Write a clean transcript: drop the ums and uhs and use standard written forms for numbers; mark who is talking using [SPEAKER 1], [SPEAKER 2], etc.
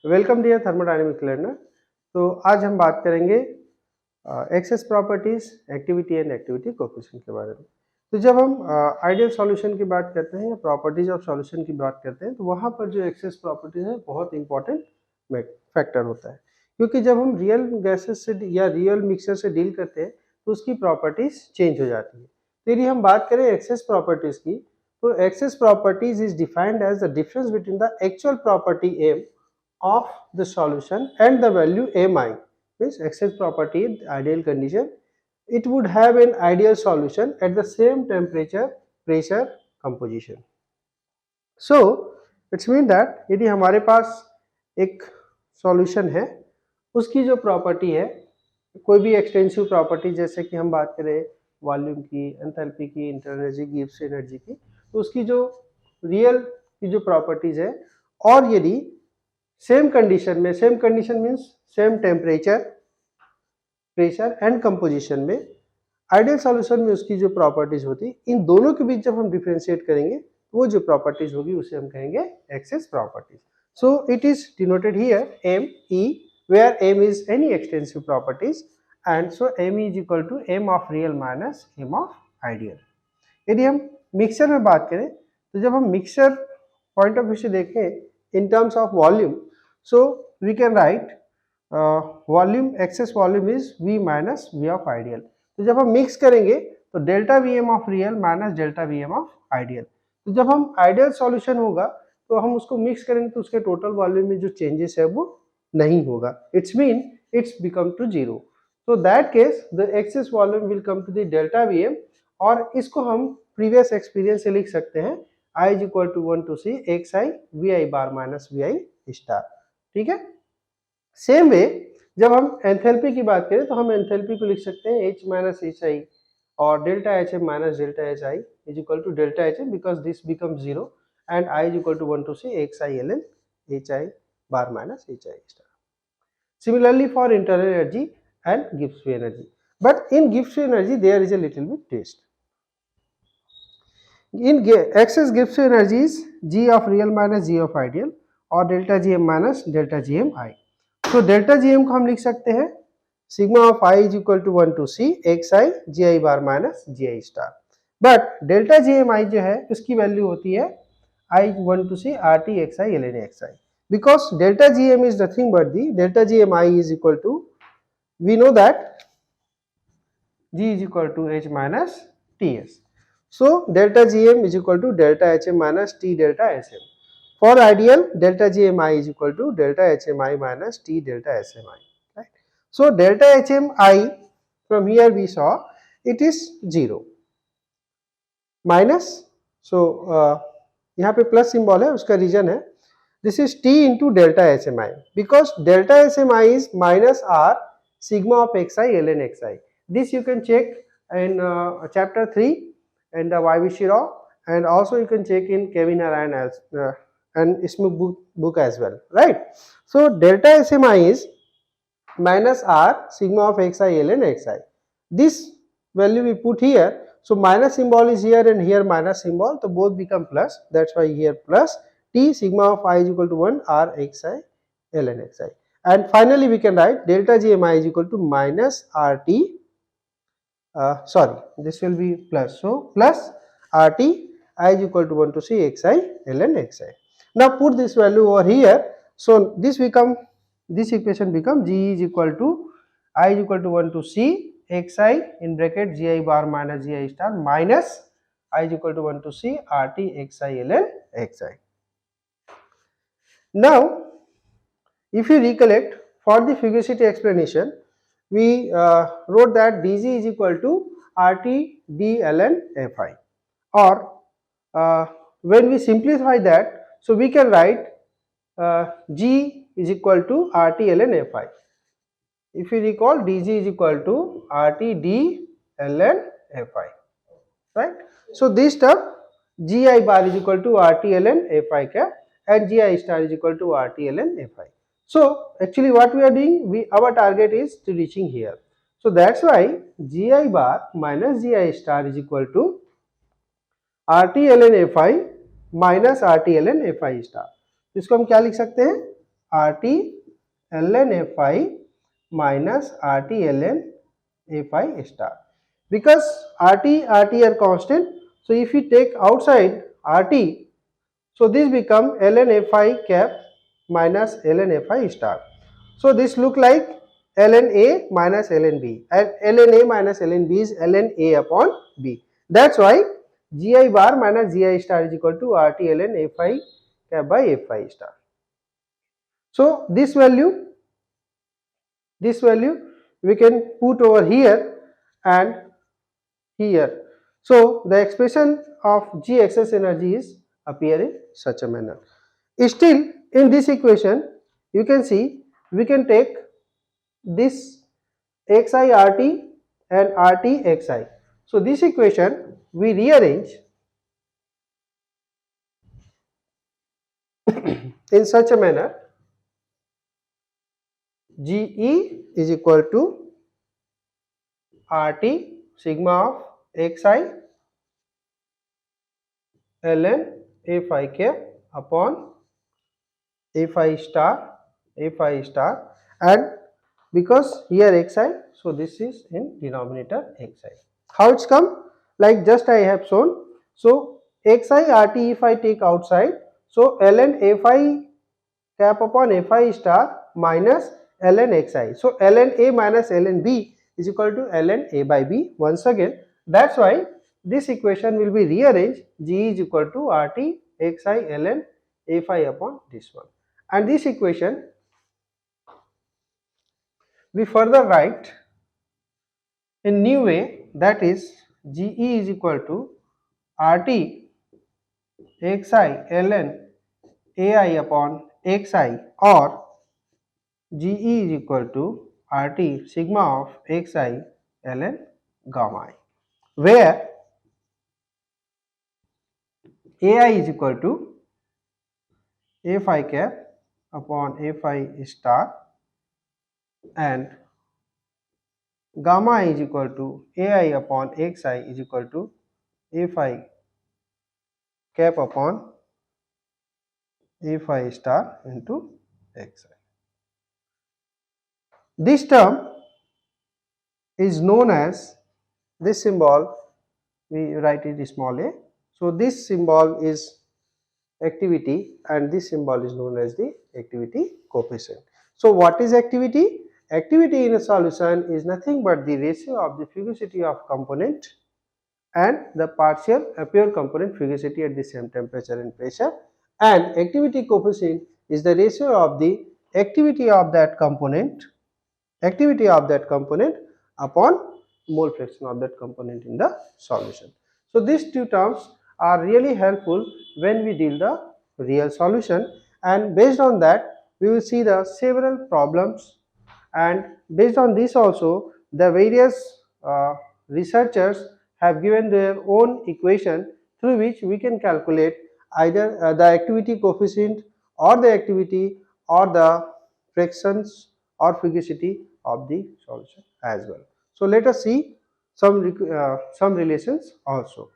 [SPEAKER 1] Welcome dear thermodynamics learner. तो आज हम बात करेंगे excess properties, activity and activity coefficient के बारे में। तो जब हम आइडियल सॉल्यूशन की बात करते हैं या प्रॉपर्टीज ऑफ सॉल्यूशन की बात करते हैं तो वहाँ पर जो एक्सेस प्रॉपर्टीज है बहुत इंपॉर्टेंट फैक्टर होता है, क्योंकि जब हम रियल गैसेस से या रियल मिक्सचर से डील करते हैं तो उसकी प्रॉपर्टीज चेंज हो जाती है। तो यदि हम बात करें एक्सेस प्रॉपर्टीज की, तो excess properties is defined as the difference between the actual property M of the solution and the value mi, means excess property in ideal condition. It would have an ideal solution at the same temperature, pressure, composition. So it's mean that यदि हमारे पास एक solution है, उसकी जो property है, कोई भी extensive property, जैसे कि हम बात करें वॉल्यूम की, एंथैल्पी की, इंटरनल एनर्जी, गिब्स एनर्जी की, तो उसकी जो रियल की जो प्रॉपर्टीज है, और यदि सेम कंडीशन में, same condition means same temperature, pressure and composition में, आइडियल सॉल्यूशन में उसकी जो प्रॉपर्टीज होती, इन दोनों के बीच जब हम डिफरेंशिएट करेंगे तो वो जो प्रॉपर्टीज होगी उसे हम कहेंगे excess properties. So it is denoted here M E, where M is any extensive properties and so M is equal to M of real minus M of ideal. यदि हम मिक्सचर में बात करें तो जब हम मिक्सचर पॉइंट ऑफ व्यू से देखें in terms of volume, so we can write volume, excess volume is V minus V of ideal. तो जब हम मिक्स करेंगे तो delta Vm of real minus delta Vm of ideal. तो जब हम आइडियल सॉल्यूशन होगा तो हम उसको मिक्स करेंगे तो उसके टोटल वॉल्यूम में जो चेंजेस है वो नहीं होगा, it's mean it's become to zero. तो that case the excess volume will come to the delta Vm, और इसको हम प्रीवियस एक्सपीरियंस से लिख सकते हैं I is equal to 1 to C xi vi bar minus vi star। ठीक है। सेम वे जब हम एंथैल्पी की बात करें तो हम एंथैल्पी को लिख सकते हैं H माइनस एच आई और delta H M minus delta H I is equal to delta H M, because this becomes zero and I is equal to 1 to C xi ln hi bar minus hi star। Similarly for internal energy and Gibbs free energy, but in Gibbs free energy there is a little bit twist. In excess Gibbs free energy is G of real minus G of ideal और delta Gm minus delta Gm I। तो delta Gm को हम लिख सकते हैं sigma of I is equal to 1 to C xi gi bar minus gi star. But delta Gm I जो है उसकी वैल्यू होती है I 1 to C RT xi ln xi, because delta Gm is nothing but the delta Gm I is equal to, we know that G is equal to H minus Ts. So delta Gm is equal to delta Hm minus T delta Sm. For ideal, delta Gmi is equal to delta Hmi minus T delta Smi. Right? So delta Hmi from here we saw it is 0 minus, so यहाँ पे plus symbol है, उसका reason है this is T into delta Hmi, because delta Hmi is minus R sigma of xi ln xi. This you can check in chapter 3 and the YVC Raw, and also you can check in Kevin Narayan and Ismuk book as well, right? So delta Smi is minus R sigma of xi ln xi. This value we put here, so minus symbol is here and here minus symbol, so both become plus, that's why here plus T sigma of I is equal to 1 R xi ln xi. And finally we can write delta Gmi is equal to minus RT, sorry, this will be plus, so plus RT I is equal to 1 to C xi ln xi. Now put this value over here, so this equation become G is equal to I is equal to 1 to C xi in bracket gi bar minus gi star minus I is equal to 1 to C RT xi ln xi. Now if you recollect, for the fugacity explanation we wrote that dg is equal to RT d ln fi, or when we simplify that, so we can write G is equal to RT ln fi. If you recall, dg is equal to RT d ln fi, right? So this term gi bar is equal to RT ln fi cap and gi star is equal to RT ln fi. So actually what we are doing, our target is to reaching here. So that's why gi bar minus gi star is equal to RT ln fi minus RT ln fi star. इसको हम क्या लिख सकते हैं, RT ln Fi minus RT ln Fi star. Because RT are constant, so if we take outside RT, so this become ln Fi cap minus ln Fi star. So this look like ln A minus ln B, and ln A minus ln B is ln A upon B. That's why Gi bar minus Gi star is equal to RT ln Fi cap by Fi star. So this value we can put over here and here. So the expression of G excess energy is appear in such a manner. Still in this equation you can see we can take this xi RT and RT xi. So this equation we rearrange in such a manner. Ge is equal to RT sigma of xi ln Fi cap upon Fi star and because here xi, so this is in denominator xi. How it's come? Like just I have shown. So xi RT if I take outside, so ln Fi cap upon Fi star minus ln xi. So ln A minus ln B is equal to ln A by B once again. That's why this equation will be rearranged. G is equal to RT xi ln A phi upon this one. And this equation we further write in new way, that is Ge is equal to RT xi ln Ai upon xi, or Ge is equal to RT sigma of xi ln gamma I, where Ai is equal to A phi cap upon A phi star and gamma I is equal to Ai upon xi is equal to A phi cap upon A phi star into xi. This term is known as, this symbol we write it small a. So this symbol is activity and this symbol is known as the activity coefficient. So what is activity? Activity in a solution is nothing but the ratio of the fugacity of component and the partial pure component fugacity at the same temperature and pressure, and activity coefficient is the ratio of the activity of that component upon mole fraction of that component in the solution. So these two terms are really helpful when we deal the real solution, and based on that we will see the several problems, and based on this also the various researchers have given their own equation through which we can calculate either the activity coefficient or the activity or the fractions or fugacity of the solution as well. So let us see some relations also.